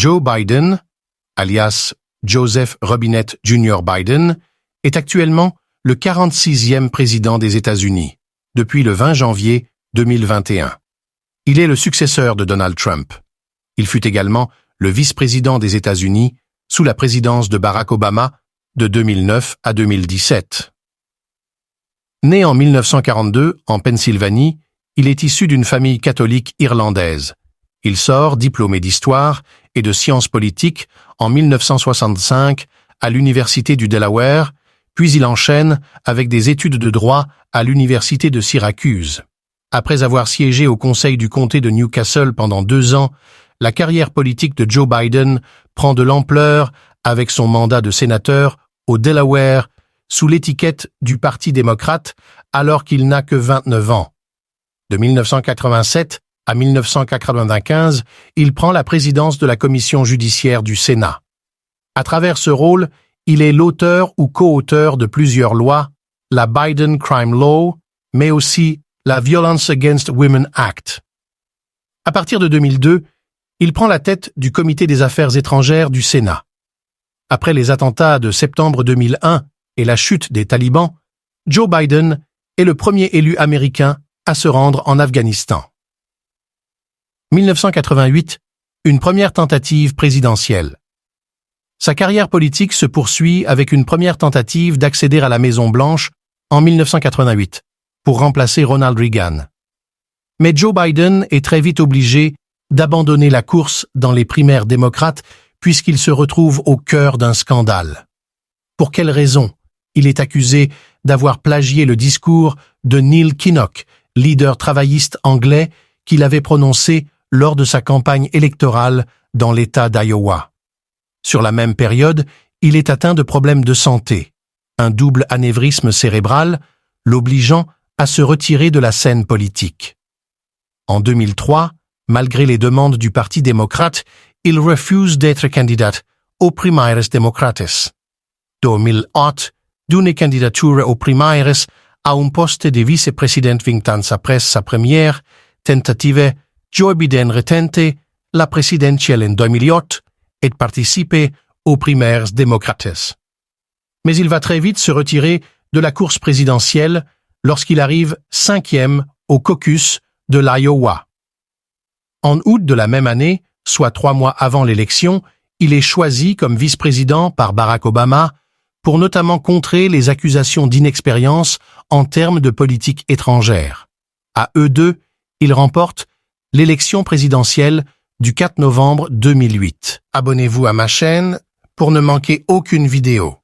Joe Biden, alias Joseph Robinette Jr. Biden, est actuellement le 46e président des États-Unis, depuis le 20 janvier 2021. Il est le successeur de Donald Trump. Il fut également le vice-président des États-Unis sous la présidence de Barack Obama de 2009 à 2017. Né en 1942 en Pennsylvanie, il est issu d'une famille catholique irlandaise. Il sort diplômé d'histoire et de sciences politiques en 1965 à l'Université du Delaware, puis il enchaîne avec des études de droit à l'Université de Syracuse. Après avoir siégé au conseil du comté de Newcastle pendant 2 ans, la carrière politique de Joe Biden prend de l'ampleur avec son mandat de sénateur au Delaware sous l'étiquette du Parti démocrate alors qu'il n'a que 29 ans. De 1987 à 1995, il prend la présidence de la commission judiciaire du Sénat. À travers ce rôle, il est l'auteur ou co-auteur de plusieurs lois, la Biden Crime Law, mais aussi la Violence Against Women Act. À partir de 2002, il prend la tête du Comité des Affaires étrangères du Sénat. Après les attentats de septembre 2001 et la chute des talibans, Joe Biden est le premier élu américain à se rendre en Afghanistan. 1988, une première tentative présidentielle. Sa carrière politique se poursuit avec une première tentative d'accéder à la Maison-Blanche en 1988 pour remplacer Ronald Reagan. Mais Joe Biden est très vite obligé d'abandonner la course dans les primaires démocrates puisqu'il se retrouve au cœur d'un scandale. Pour quelle raison? Il est accusé d'avoir plagié le discours de Neil Kinnock, leader travailliste anglais, qu'il avait prononcé lors de sa campagne électorale dans l'État d'Iowa. Sur la même période, il est atteint de problèmes de santé, un double anévrisme cérébral, l'obligeant à se retirer de la scène politique. En 2003, malgré les demandes du Parti démocrate, il refuse d'être candidat aux Primaires Democrates. 2008, d'une candidature aux Primaires à un poste de vice-président vingt-ans après sa première tentative, Joe Biden retente la présidentielle en 2008 et participe aux Primaires démocrates. Mais il va très vite se retirer de la course présidentielle lorsqu'il arrive 5e au caucus de l'Iowa. En août de la même année, soit 3 mois avant l'élection, il est choisi comme vice-président par Barack Obama pour notamment contrer les accusations d'inexpérience en termes de politique étrangère. À eux deux, il remporte l'élection présidentielle du 4 novembre 2008. Abonnez-vous à ma chaîne pour ne manquer aucune vidéo.